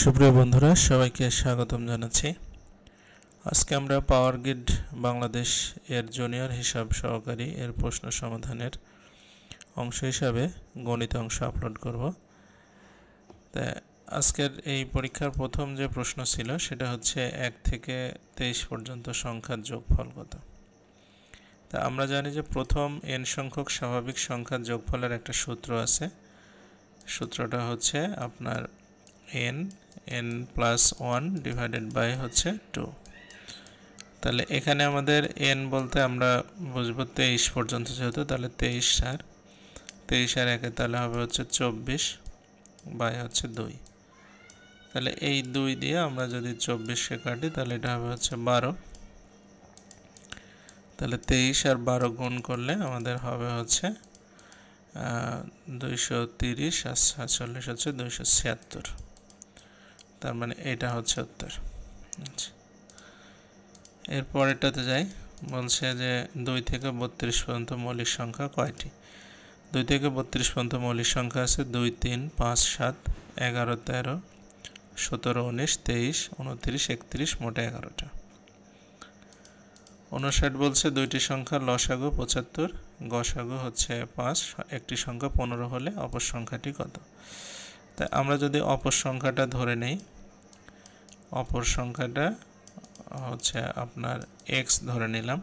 সুপ্রিয় বন্ধুরা, সবাইকে স্বাগতম জানাচ্ছি। আজকে আমরা পাওয়ার গ্রিড বাংলাদেশ এর জুনিয়র হিসাব সহকারী এর প্রশ্ন সমাধানের অংশ হিসাবে গণিত অংশ আপলোড করব। তা আজকের এই পরীক্ষার প্রথম যে প্রশ্ন ছিল সেটা হচ্ছে 1 থেকে 23 পর্যন্ত সংখ্যার যোগফল কত। তা আমরা জানি যে প্রথম n সংখ্যক স্বাভাবিক সংখ্যার যোগফলের একটা সূত্র আছে। সূত্রটা হচ্ছে আপনার n প্লাস 1 ডিভাইডেড বাই হচ্ছে 2। তাহলে এখানে আমাদের n বলতে আমরা বুঝবো 23 পর্যন্ত, যেহেতু তাহলে 23 আর 1 তাহলে হবে হচ্ছে 24 বাই হচ্ছে 2। তাহলে এই 2 দিয়ে আমরা যদি 24কে কাটি তাহলে এটা হবে হচ্ছে 12। তাহলে 23 আর 12 গুণ করলে আমাদের হবে হচ্ছে 230 আর 47 হচ্ছে 276। তার মানে এটা হচ্ছে উত্তর। আচ্ছা, এর পরেরটাতে যাই। বলছে যে 2 থেকে 32 পর্যন্ত মৌলিক সংখ্যা কয়টি। 2 থেকে 32 পর্যন্ত মৌলিক সংখ্যা আছে 2, 3, 5, 7, 11, 13, 17, 19, 23, 29, 31, মোটে 11টা। 59 বলছে দুইটি সংখ্যার লসাগু 75, গসাগু হচ্ছে 5, একটি সংখ্যা 15 হলে অপর সংখ্যাটি কত। তাই আমরা যদি অপর সংখ্যাটা ধরে নেই, অপর সংখ্যাটা হচ্ছে আপনার x ধরে নিলাম,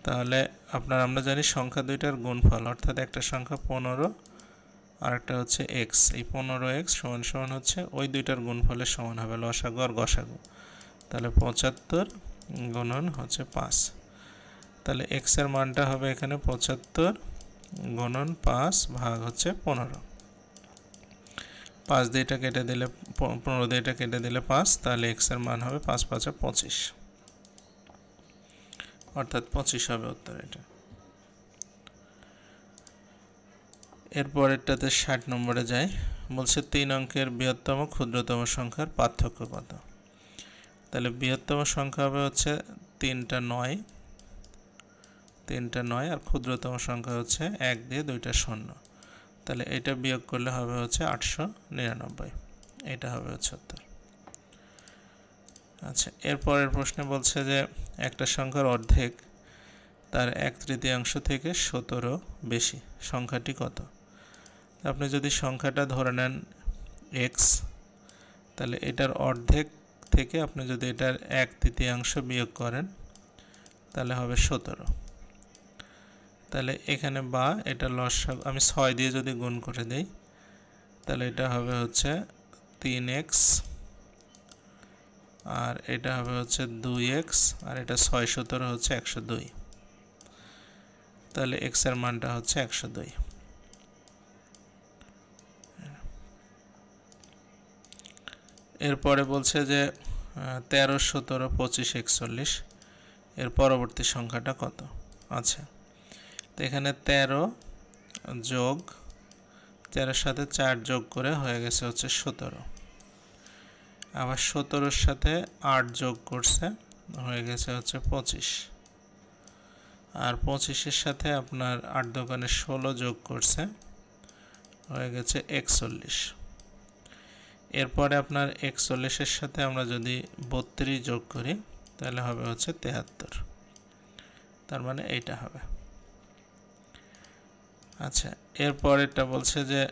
তাহলে আমরা জানি সংখ্যা দুইটার গুণফল, অর্থাৎ একটা সংখ্যা 15 আর একটা হচ্ছে x। এই 15x সমান সমান হচ্ছে ওই দুইটার গুণফলের সমান হবে, লসাগু আর গসাগু। তাহলে 75 গুণন হচ্ছে 5। তাহলে x এর মানটা হবে এখানে 75 গুণন 5 ভাগ হচ্ছে 15। 5 দিয়ে এটা কেটে দিলে 15 দিয়ে এটা কেটে দিলে 5, তাহলে x এর মান হবে 5 5 25, অর্থাৎ 25 হবে উত্তর এটা। এরপরেরটাতে 60 নম্বরে যাই। বলছে 3 অঙ্কের বৃহত্তম ক্ষুদ্রতম সংখ্যার পার্থক্য কত। তাহলে বৃহত্তম সংখ্যা হবে হচ্ছে 3টা 9, আর ক্ষুদ্রতম সংখ্যা হচ্ছে 1 দিয়ে 2টা 0। তাহলে এটা বিয়োগ করলে হবে হচ্ছে 899, এটা হবে হচ্ছে উত্তর। আচ্ছা, এরপরের প্রশ্নে বলছে যে একটা সংখ্যার অর্ধেক তার 1/3 থেকে 17 বেশি, সংখ্যাটি কত। আপনি যদি সংখ্যাটা ধরে নেন x, তাহলে এটার অর্ধেক থেকে আপনি যদি এটার 1/3 বিয়োগ করেন তাহলে হবে 17। তাহলে এখানে বা এটা লসাগু আমি 6 দিয়ে যদি গুণ করে দেই তাহলে এটা হবে হচ্ছে 3x, আর এটা হবে হচ্ছে 2x, আর এটা 6 17 হচ্ছে 102। তাহলে x এর মানটা হচ্ছে 102। এরপরে বলছে যে 13, 17, 25, 41 এর পরবর্তী সংখ্যাটা কত। আচ্ছা, তো এখানে 13 যোগ 13 সাথে 4 যোগ করে হয়ে গেছে হচ্ছে 17, আবার 17-র সাথে 8 যোগ করছে হয়ে গেছে হচ্ছে 25, আর 25-এর সাথে আপনার 8 দোকানে 16 যোগ করছে হয়ে গেছে 41। এরপরে আপনার 41-এর সাথে আমরা যদি 32 যোগ করি তাহলে হবে হচ্ছে 73, তার মানে এইটা হবে। আচ্ছা, এরপরেরটা বলছে যে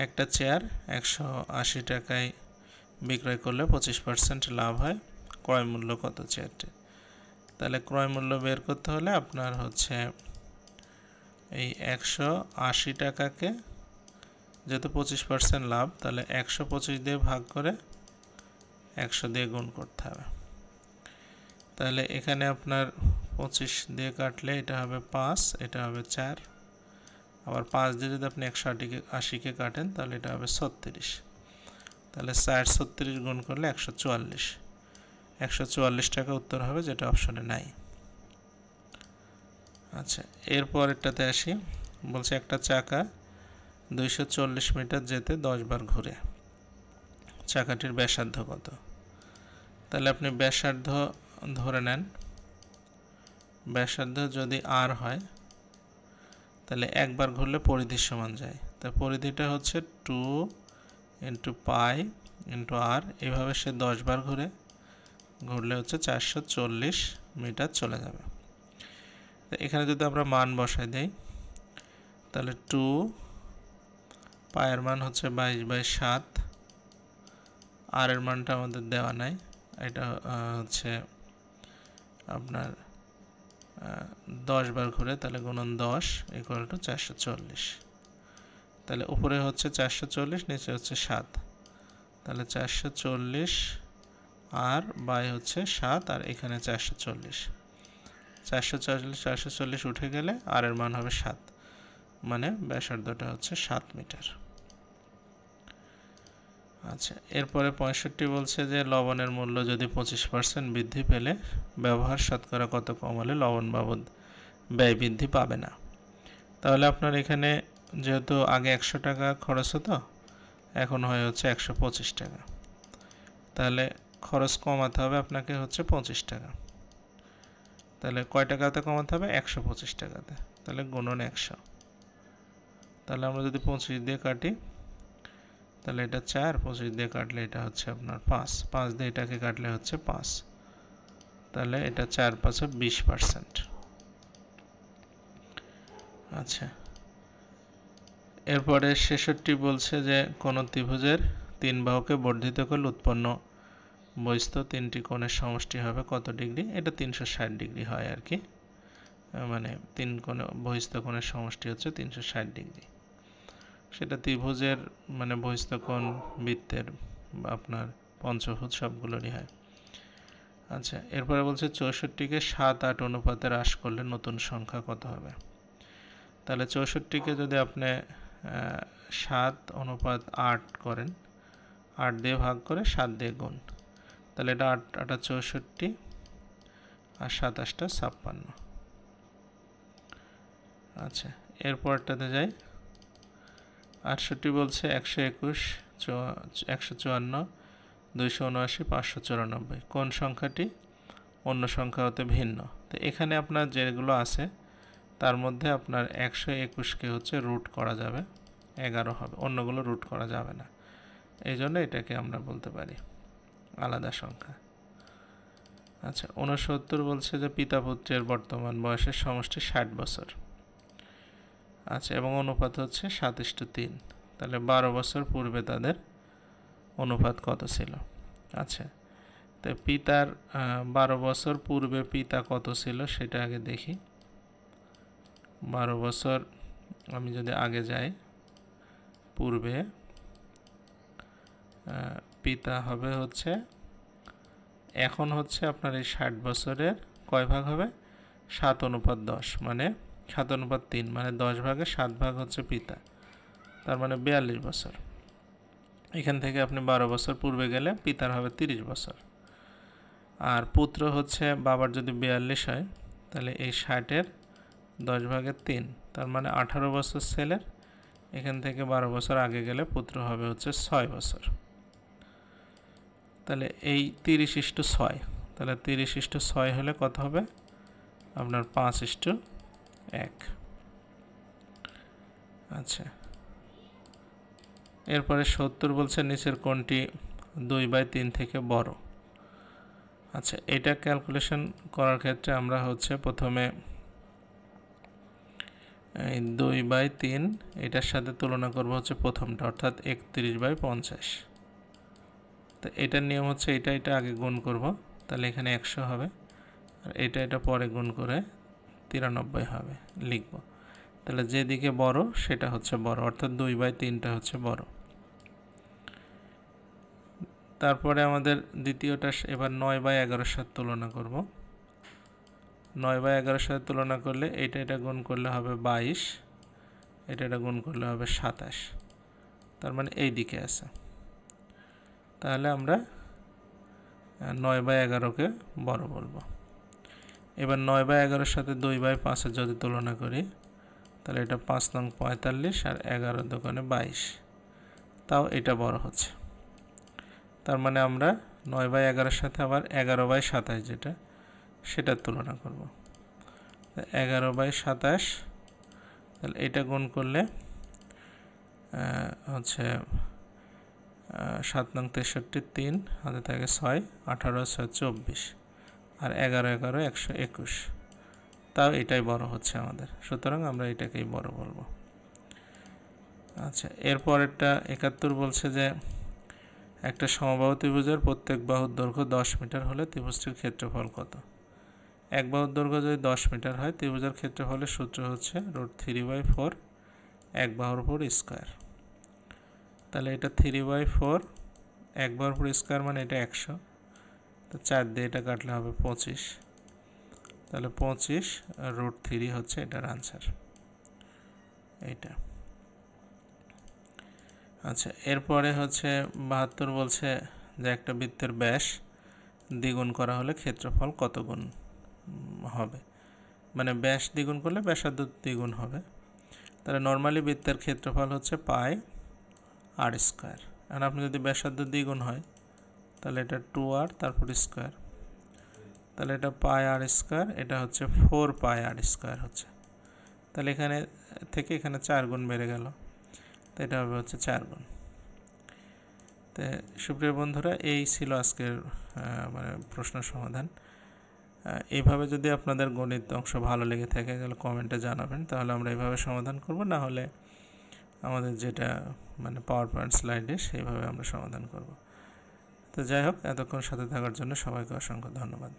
একটা চেয়ার 180 টাকায় বিক্রয় করলে 25% লাভ হয়, ক্রয় মূল্য কত চেয়ারটি। তাহলে ক্রয় মূল্য বের করতে হলে আপনার হচ্ছে এই 180 টাকাকে, যেহেতু 25% লাভ, তাহলে 125 দিয়ে ভাগ করে 100 দিয়ে গুণ করতে হবে। তাহলে এখানে আপনার 25 দিয়ে কাটলে এটা হবে 5, এটা হবে 4, আবার 5 দিয়ে যদি আপনি 180কে কাটেন তাহলে এটা হবে 36। তাহলে 4 36 গুণ করলে 144, 144 টাকা উত্তর হবে, যেটা অপশনে নাই। আচ্ছা, এরপরেরটাতে আসি। বলছে একটা চাকা 240 মিটার যেতে 10 বার ঘুরে, চাকাটির ব্যাসার্ধ কত। তাহলে আপনি ব্যাসার্ধ ধরে নেন, ব্যাসার্ধ যদি r হয় তাহলে একবার ঘুরলে পরিধির সমান যায়। তাই পরিধিটা হচ্ছে 2 ইন্টু পাই ইন্টু আর, এইভাবে সে 10 বার ঘুরলে হচ্ছে 440 মিটার চলে যাবে। তো এখানে যদি আমরা মান বসাই দেই, তাহলে 2 পায়ের মান হচ্ছে 22/7, আর এর মানটা আমাদের দেওয়া নাই, এটা হচ্ছে আপনার 10 বার ঘুরে, তাহলে গুণন 10 ইকুয়াল টু 440। তাহলে উপরে হচ্ছে 440, নিচে হচ্ছে 7, তাহলে 440 আর বাই হচ্ছে 7, আর এখানে 440 উঠে গেলে আর এর মান হবে 7, মানে ব্যাসার্ধটা হচ্ছে 7 মিটার। আচ্ছা, এরপরে 65 বলছে যে লবণের মূল্য যদি 25% বৃদ্ধি পেলে ব্যবহার শতকরা কত কমালে লবণ বাবদ ব্যয় বৃদ্ধি পাবে না। তাহলে আপনার এখানে যেহেতু আগে 100 টাকা খরচ হতো, এখন হয়ে হচ্ছে 125 টাকা, তাহলে খরচ কমাতে হবে আপনাকে হচ্ছে 25 টাকা। তাহলে কয় টাকাতে কমাতে হবে? 125 টাকাতে। তাহলে গুণন 100, তাহলে আমরা যদি 25 দিয়ে কাটি, তাহলে এটা 4, 25 দিয়ে কাটলে এটা হচ্ছে আপনার 5 দিয়ে এটাকে কাটলে হচ্ছে 5, তাহলে এটা 4 5 20%। আচ্ছা, এরপরে 66 বলছে যে কোন ত্রিভুজের 3 বাহুকে বর্ধিত করলে উৎপন্ন বহিস্থ 3টি কোণের সমষ্টি হবে কত ডিগ্রি? এটা 360 ডিগ্রি হয় আর কি, মানে 3 কোণ বহিস্থ কোণের সমষ্টি হচ্ছে 360 ডিগ্রি। সেটা ত্রিভুজের মানে বহিস্থ কোণ, বৃত্তের, আপনার পঞ্চভুজ সবগুলোরই হয়। আচ্ছা, এরপরে বলছে 64কে 7-8 অনুপাতে হ্রাস করলে নতুন সংখ্যা কত হবে? তাহলে 64কে যদি আপনি 7:8 করেন, 8 দিয়ে ভাগ করে 7 দিয়ে গুণ, তাহলে এটা 8 64 আর 27 56। আচ্ছা, এরপরটাতে যাই। 68 বলছে 121, 154, 279, 594 কোন সংখ্যাটি অন্য সংখ্যা হতে ভিন্ন? তো এখানে আপনার যেগুলো আছে তার মধ্যে আপনার 121কে হচ্ছে রুট করা যাবে, 11 হবে, অন্যগুলো রুট করা যাবে না, এই জন্য এটাকে আমরা বলতে পারি আলাদা সংখ্যা। আচ্ছা, 69 বলছে যে পিতা পুত্রের বর্তমান বয়সের সমষ্টি 60 বছর। আচ্ছা, এবং অনুপাত হচ্ছে 7:3, তাহলে 12 বছর পূর্বে তাদের অনুপাত কত ছিল? আচ্ছা, তো পিতার 12 বছর পূর্বে পিতা কত ছিল সেটা আগে দেখি। 12 বছর আমি যদি আগে যাই, পূর্বে পিতা হবে হচ্ছে, এখন হচ্ছে আপনার এই 60 বছরের কয় ভাগ হবে? 7:10, মানে 7:3, মানে 10 ভাগে 7 ভাগ হচ্ছে পিতা, তার মানে 42 বছর। এখান থেকে আপনি 12 বছর পূর্বে গেলে পিতার হবে 30 বছর, আর পুত্র হচ্ছে বাবার যদি 42 হয়, তাহলে এই 60-এর 10 ভাগের 3, তার মানে 18 বছর ছেলের, এখান থেকে 12 বছর আগে গেলে পুত্র হবে হচ্ছে 6 বছর। তাহলে এই 30:6, তাহলে 30:6 হলে কত হবে? আপনার 5:1। আচ্ছা, এরপরে 70 বলছে নিচের কোনটি 2/3 থেকে বড়? আচ্ছা, এটা ক্যালকুলেশন করার ক্ষেত্রে আমরা হচ্ছে প্রথমে 2/3 এটার সাথে তুলনা করব হচ্ছে প্রথমটা, অর্থাৎ 31/50। তো এটার নিয়ম হচ্ছে এটা আগে গুণ করব, তাহলে এখানে 100 হবে, আর এটা পরে গুণ করে 93 হবে, লিখব। তাহলে যেদিকে বড় সেটা হচ্ছে বড়, অর্থাৎ 2/3টা হচ্ছে বড়। তারপরে আমাদের দ্বিতীয়টা, এবার 9/11 সাথে তুলনা করব। 9/11 সাথে তুলনা করলে এটা গুণ করলে হবে 22, এটা গুণ করলে হবে 27, তার মানে এই দিকে আছে। তাহলে আমরা 9/11কে বড় বলবো। এবার 9/11 সাথে 2/5 যদি তুলনা করি, তাহলে এটা 5 নং 45 আর 11 দোকানে 22, তাও এটা বড় হচ্ছে। তার মানে আমরা 9/11 সাথে আবার 11/27 যেটা, সেটার তুলনা করব। 11/27, তাহলে এটা গুণ করলে হচ্ছে 7 নং 63 3 হাতে থাকে 6, 18 6 24 আর 11 11 121, তাও এটাই বড় হচ্ছে আমাদের, সুতরাং আমরা এটাকেই বড় বলবো। আচ্ছা, এরপরেরটা 71 বলছে যে একটা সমবাহু ত্রিভুজের প্রত্যেক বাহুর দৈর্ঘ্য 10 মিটার হলে ত্রিভুজটির ক্ষেত্রফল কত? এক বাহুর দৈর্ঘ্য যদি 10 মিটার হয়, ত্রিভুজের ক্ষেত্রফলের সূত্র হচ্ছে √3/4 এক বাহুর উপর স্কয়ার। তাহলে এটা 3/4 এক বাহুর উপর স্কয়ার মানে এটা 100, তো 4 দিয়ে এটা কাটলে হবে 25, তাহলে 25 √3 হচ্ছে এটার আনসার এইটা। আচ্ছা, এরপরে হচ্ছে 72 বলছে যে একটা বৃত্তের ব্যাস দ্বিগুণ করা হলে ক্ষেত্রফল কত গুণ হবে, মানে ব্যাস দ্বিগুণ করলে ব্যাসার্ধ দ্বিগুণ হবে। তাহলে নর্মালি বৃত্তের ক্ষেত্রফল হচ্ছে πr², আর আপনি যদি ব্যাসার্ধ দ্বিগুণ হয় তাহলে এটা 2r তারপর স্কয়ার, তাহলে এটা πr², এটা হচ্ছে 4πr² হচ্ছে। তাহলে এখানে থেকে এখানে 4 গুণ বেড়ে গেল, তো এটা হবে হচ্ছে 4 গুণ। তো সুপ্রিয় বন্ধুরা, এই ছিল আজকের মানে প্রশ্ন সমাধান। এইভাবে যদি আপনাদের গণিত অংশ ভালো লেগে থাকে তাহলে কমেন্টে জানাবেন, তাহলে আমরা এইভাবে সমাধান করব, না হলে আমাদের যেটা মানে পাওয়ার পয়েন্ট স্লাইডে সেইভাবে আমরা সমাধান করব। তো যাই হোক, এতক্ষণ সাথে থাকার জন্য সবাইকে অসংখ্য ধন্যবাদ।